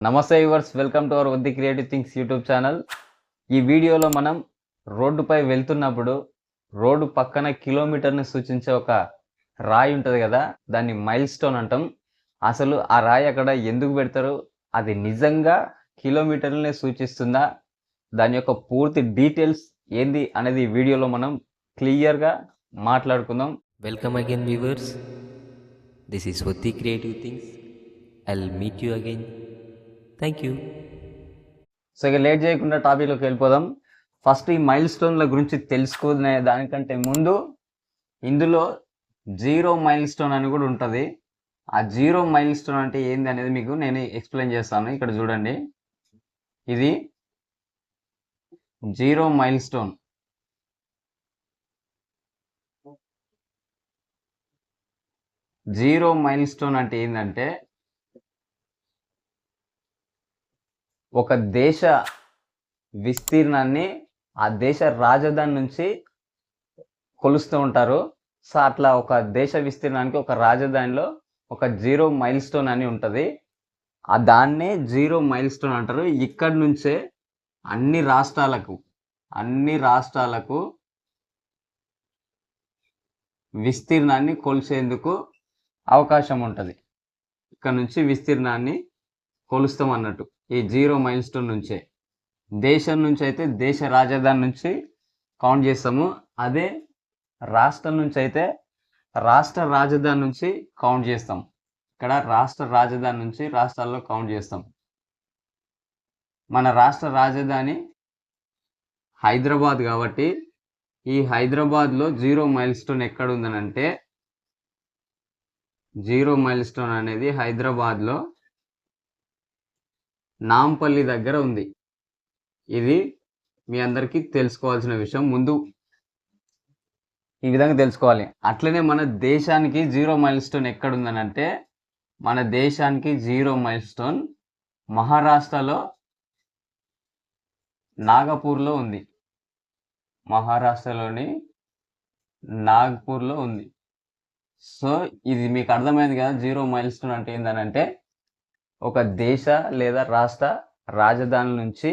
నమస్తే viewers, welcome to our Vaddi creative things YouTube channel. ఈ వీడియోలో మనం రోడ్డుపై వెళ్తున్నప్పుడు రోడ్డు పక్కన కిలోమీటర్ని సూచించే ఒక రాయి ఉంటుంది కదా, దాన్ని మైల్ స్టోన్ అంటాం. అసలు ఆ రాయి అక్కడ ఎందుకు పెడతారు, అది నిజంగా కిలోమీటర్లనే సూచిస్తుందా, దాని యొక్క పూర్తి డీటెయిల్స్ ఏంది అనేది ఈ వీడియోలో మనం క్లియర్గా మాట్లాడుకుందాం. Welcome again, viewers. This is Vati Creative Things. I'll meet you again. Thank you. So ఇక లేట్ చేయకుండా టాపిక్లోకి వెళ్ళిపోదాం. ఫస్ట్ ఈ మైల్ స్టోన్ల గురించి తెలుసుకునే దానికంటే ముందు ఇందులో 0 మైల్ స్టోన్ అని కూడా ఉంటుంది. ఆ 0 మైల్ స్టోన్ అంటే ఏంది అనేది మీకు నేను ఎక్స్ప్లెయిన్ చేస్తాను. ఇక్కడ చూడండి, ఇది 0 mile stone. Zero mile stone అంటే ఏంటంటే ఒక దేశ విస్తీర్ణాన్ని ఆ దేశ రాజధాని నుంచి కొలుస్తూ ఉంటారు. సో అట్లా ఒక దేశ విస్తీర్ణానికి ఒక రాజధానిలో ఒక 0 మైల్ స్టోన్ అని ఉంటుంది. ఆ దాన్నే 0 మైల్ స్టోన్ అంటారు. ఇక్కడి నుంచే అన్ని రాష్ట్రాలకు విస్తీర్ణాన్ని కొలిచేందుకు అవకాశం ఉంటుంది. ఇక్కడ నుంచి విస్తీర్ణాన్ని కొలుస్తాం అన్నట్టు ఈ 0 మైల్ స్టోన్ నుంచే. దేశం నుంచి అయితే దేశ రాజధాని నుంచి కౌంట్ చేస్తాము. అదే రాష్ట్రం నుంచి అయితే రాష్ట్ర రాజధాని నుంచి కౌంట్ చేస్తాం. ఇక్కడ రాష్ట్ర రాజధాని నుంచి రాష్ట్రాల్లో కౌంట్ చేస్తాం. మన రాష్ట్ర రాజధాని హైదరాబాద్ కాబట్టి ఈ హైదరాబాద్లో 0 మైల్ స్టోన్ ఎక్కడ ఉందనంటే 0 మైల్ స్టోన్ అనేది హైదరాబాద్లో నాంపల్లి దగ్గర ఉంది. ఇది మీ అందరికీ తెలుసుకోవాల్సిన విషయం. ముందు ఈ విధంగా తెలుసుకోవాలి. అట్లనే మన దేశానికి 0 మైల్ స్టోన్ ఎక్కడ ఉందనంటే మన దేశానికి 0 మైల్ స్టోన్ మహారాష్ట్రలో నాగపూర్లో ఉంది. మహారాష్ట్రలోని నాగపూర్లో ఉంది. సో ఇది మీకు అర్థమైంది కదా, 0 మైల్ స్టోన్ అంటే ఏంటంటే ఒక దేశ లేదా రాష్ట్ర రాజధాని నుంచి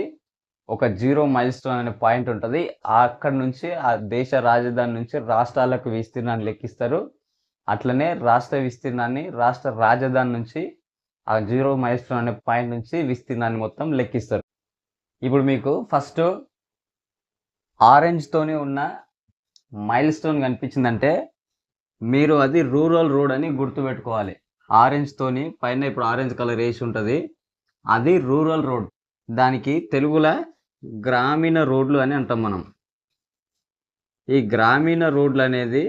ఒక 0 మైల్ స్టోన్ అనే పాయింట్ ఉంటుంది. అక్కడ నుంచి ఆ దేశ రాజధాని నుంచి రాష్ట్రాలకు విస్తీర్ణాన్ని లెక్కిస్తారు. అట్లనే రాష్ట్ర విస్తీర్ణాన్ని రాష్ట్ర రాజధాని నుంచి ఆ 0 మైల్ స్టోన్ అనే పాయింట్ నుంచి విస్తీర్ణాన్ని మొత్తం లెక్కిస్తారు. ఇప్పుడు మీకు ఫస్ట్ ఆరెంజ్తోనే ఉన్న మైల్ స్టోన్ కనిపించిందంటే మీరు అది రూరల్ రోడ్ అని గుర్తుపెట్టుకోవాలి. ఆరెంజ్తోని పైన ఇప్పుడు ఆరెంజ్ కలర్ వేసి ఉంటుంది, అది రూరల్ రోడ్. దానికి తెలుగులో గ్రామీణ రోడ్లు అని అంటాం మనం. ఈ గ్రామీణ రోడ్లు అనేది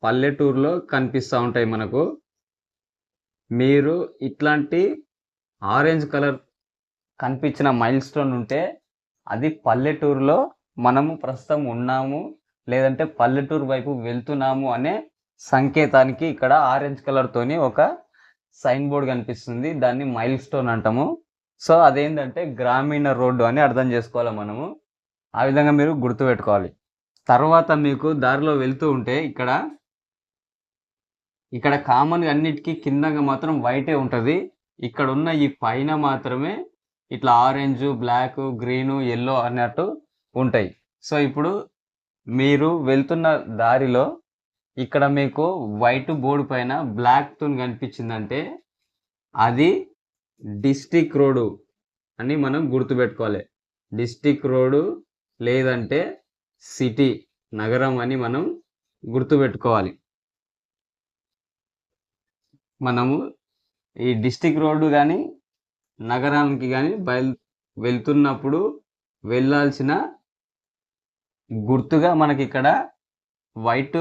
పల్లెటూరులో కనిపిస్తూ ఉంటాయి మనకు. మీరు ఇట్లాంటి ఆరెంజ్ కలర్ కనిపించిన మైల్ స్టోన్ ఉంటే అది పల్లెటూరులో మనము ప్రస్తుతం ఉన్నాము, లేదంటే పల్లెటూరు వైపు వెళ్తున్నాము అనే సంకేతానికి ఇక్కడ ఆరెంజ్ కలర్తోని ఒక సైన్ బోర్డ్ కనిపిస్తుంది. దాన్ని మైల్ స్టోన్ అంటాము. సో అదేంటంటే గ్రామీణ రోడ్డు అని అర్థం చేసుకోవాలి మనము. ఆ విధంగా మీరు గుర్తుపెట్టుకోవాలి. తర్వాత మీకు దారిలో వెళ్తూ ఉంటే ఇక్కడ కామన్గా అన్నిటికీ కిందగా మాత్రం వైటే ఉంటుంది. ఇక్కడ ఉన్న ఈ పైన మాత్రమే ఇట్లా ఆరెంజ్, బ్లాక్, గ్రీను, ఎల్లో అన్నట్టు ఉంటాయి. సో ఇప్పుడు మీరు వెళ్తున్న దారిలో ఇక్కడ మీకు వైట్ బోర్డు పైన బ్లాక్తో కనిపించిందంటే అది డిస్ట్రిక్ట్ రోడ్డు అని మనం గుర్తుపెట్టుకోవాలి. డిస్ట్రిక్ట్ రోడ్డు లేదంటే సిటీ, నగరం అని మనం గుర్తుపెట్టుకోవాలి. మనము ఈ డిస్ట్రిక్ట్ రోడ్డు కానీ నగరానికి కానీ వెళ్తున్నప్పుడు వెళ్ళాల్సిన గుర్తుగా మనకి ఇక్కడ వైట్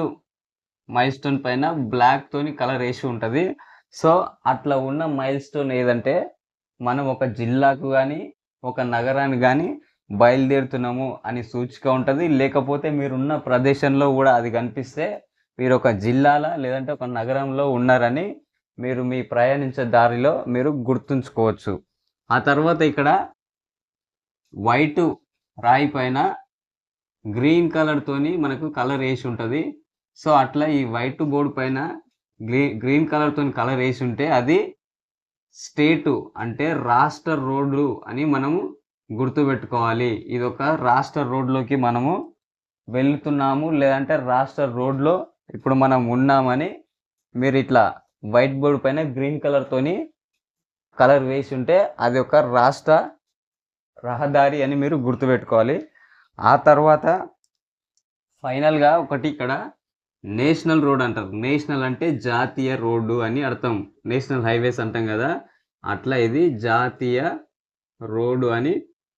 మైల్ స్టోన్ పైన బ్లాక్ తోని కలర్ వేసి ఉంటుంది. సో అట్లా ఉన్న మైల్ స్టోన్ ఏదంటే మనం ఒక జిల్లాకు కానీ ఒక నగరానికి కానీ బయలుదేరుతున్నాము అని సూచిక ఉంటుంది. లేకపోతే మీరున్న ప్రదేశంలో కూడా అది కనిపిస్తే మీరు ఒక జిల్లాలో లేదంటే ఒక నగరంలో ఉన్నారని మీరు మీ ప్రయాణించే దారిలో మీరు గుర్తుంచుకోవచ్చు. ఆ తర్వాత ఇక్కడ వైట్ రాయి పైన గ్రీన్ కలర్తోని మనకు కలర్ వేసి ఉంటుంది. సో అట్లా ఈ వైట్ బోర్డు పైన గ్రీన్ కలర్తో కలర్ వేసి ఉంటే అది స్టేటు అంటే రాష్ట్ర రోడ్డు అని మనము గుర్తుపెట్టుకోవాలి. ఇదొక రాష్ట్ర రోడ్లోకి మనము వెళ్తున్నాము, లేదంటే రాష్ట్ర రోడ్లో ఇప్పుడు మనం ఉన్నామని మీరు ఇట్లా వైట్ బోర్డ్ పైన గ్రీన్ కలర్తోని కలర్ వేసి ఉంటే అది ఒక రాష్ట్ర రహదారి అని మీరు గుర్తుపెట్టుకోవాలి. ఆ తర్వాత ఫైనల్గా ఒకటి ఇక్కడ నేషనల్ రోడ్ అంటారు. నేషనల్ అంటే జాతీయ రోడ్డు అని అర్థం. నేషనల్ హైవేస్ అంటాం కదా, అట్లా ఇది జాతీయ రోడ్డు అని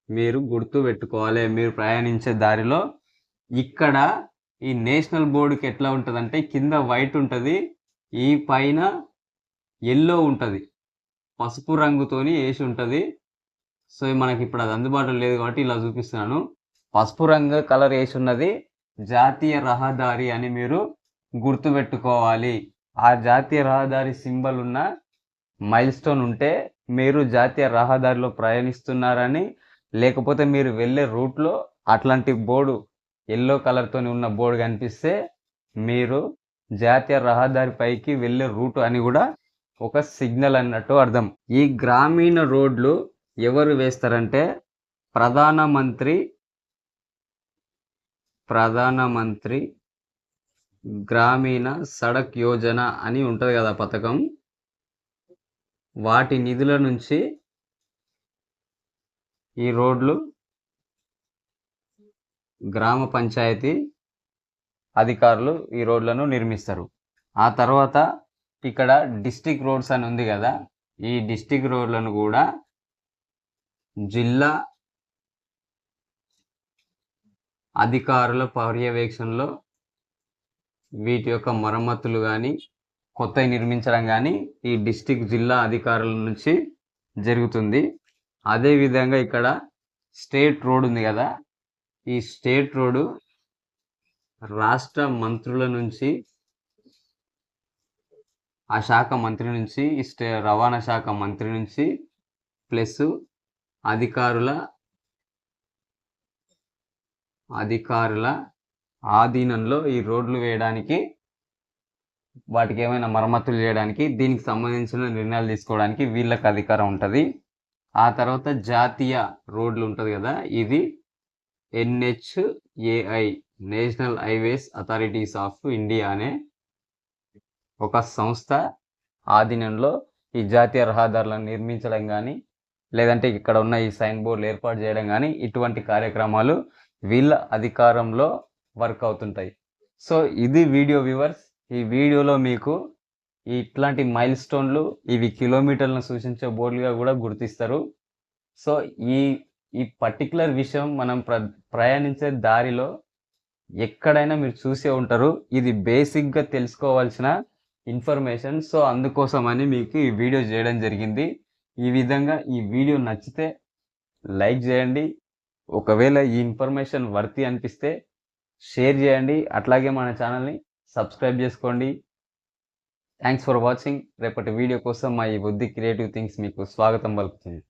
మీరు గుర్తుపెట్టుకోవాలి మీరు ప్రయాణించే దారిలో. ఇక్కడ ఈ నేషనల్ బోర్డుకి ఎట్లా ఉంటుందంటే కింద వైట్ ఉంటుంది, ఈ పైన ఎల్లో ఉంటుంది, పసుపు రంగుతోని వేసి ఉంటుంది. సో మనకి ఇప్పుడు అది అందుబాటులో లేదు కాబట్టి ఇలా చూపిస్తున్నాను. పసుపు రంగు కలర్ వేసి ఉన్నది జాతీయ రహదారి అని మీరు గుర్తుపెట్టుకోవాలి. ఆ జాతీయ రహదారి సింబల్ ఉన్న మైల్ స్టోన్ ఉంటే మీరు జాతీయ రహదారిలో ప్రయాణిస్తున్నారని, లేకపోతే మీరు వెళ్ళే రూట్లో అట్లాంటి బోర్డు ఎల్లో కలర్తో ఉన్న బోర్డు కనిపిస్తే మీరు జాతీయ రహదారి పైకి వెళ్ళే రూట్ అని కూడా ఒక సిగ్నల్ అన్నట్టు అర్థం. ఈ గ్రామీణ రోడ్లు ఎవరు వేస్తారంటే ప్రధానమంత్రి గ్రామీణ సడక్ యోజన అని ఉంటుంది కదా పథకం, వాటి నిధుల నుంచి ఈ రోడ్లు గ్రామ పంచాయతీ అధికారులు ఈ రోడ్లను నిర్మిస్తారు. ఆ తర్వాత ఇక్కడ డిస్ట్రిక్ట్ రోడ్స్ అని ఉంది కదా, ఈ డిస్ట్రిక్ట్ రోడ్లను కూడా జిల్లా అధికారుల పర్యవేక్షణలో వీటి యొక్క మరమ్మతులు కానీ కొత్తవి నిర్మించడం కానీ ఈ డిస్ట్రిక్ట్ జిల్లా అధికారుల నుంచి జరుగుతుంది. అదేవిధంగా ఇక్కడ స్టేట్ రోడ్ ఉంది కదా, ఈ స్టేట్ రోడ్డు రాష్ట్ర మంత్రుల నుంచి, ఆ శాఖ మంత్రి నుంచి, రవాణా శాఖ మంత్రి నుంచి ప్లస్ అధికారుల ఆధీనంలో ఈ రోడ్లు వేయడానికి, వాటికి ఏమైనా మరమ్మతులు చేయడానికి, దీనికి సంబంధించిన నిర్ణయాలు తీసుకోవడానికి వీళ్ళకి అధికారం ఉంటుంది. ఆ తర్వాత జాతీయ రోడ్లు ఉంటుంది కదా, ఇది NHAI national highways authorities of India అనే ఒక సంస్థ ఆధీనంలో ఈ జాతీయ రహదారులను నిర్మించడం కానీ, లేదంటే ఇక్కడ ఉన్న ఈ సైన్ బోర్డులు ఏర్పాటు చేయడం కానీ, ఇటువంటి కార్యక్రమాలు వీళ్ళ అధికారంలో వర్క్ అవుతుంటాయి. సో ఇది వీడియో వ్యూవర్స్. ఈ వీడియోలో మీకు ఇట్లాంటి మైల్ స్టోన్లు, ఇవి కిలోమీటర్లను సూచించే బోర్డులుగా కూడా గుర్తిస్తారు. సో ఈ పర్టికులర్ విషయం మనం ప్రయాణించే దారిలో ఎక్కడైనా మీరు చూసే ఉంటారు. ఇది బేసిక్గా తెలుసుకోవాల్సిన ఇన్ఫర్మేషన్. సో అందుకోసమని మీకు ఈ వీడియో చేయడం జరిగింది. ఈ విధంగా ఈ వీడియో నచ్చితే లైక్ చేయండి. ఒకవేళ ఈ ఇన్ఫర్మేషన్ వర్తి అనిపిస్తే షేర్ చేయండి. అట్లాగే మన ఛానల్ని సబ్స్క్రైబ్ చేసుకోండి. Thanks for watching. రేపటి వీడియో కోసం మా ఈ బుద్ధి క్రియేటివ్ థింగ్స్ మీకు స్వాగతం పలుకుతుంది.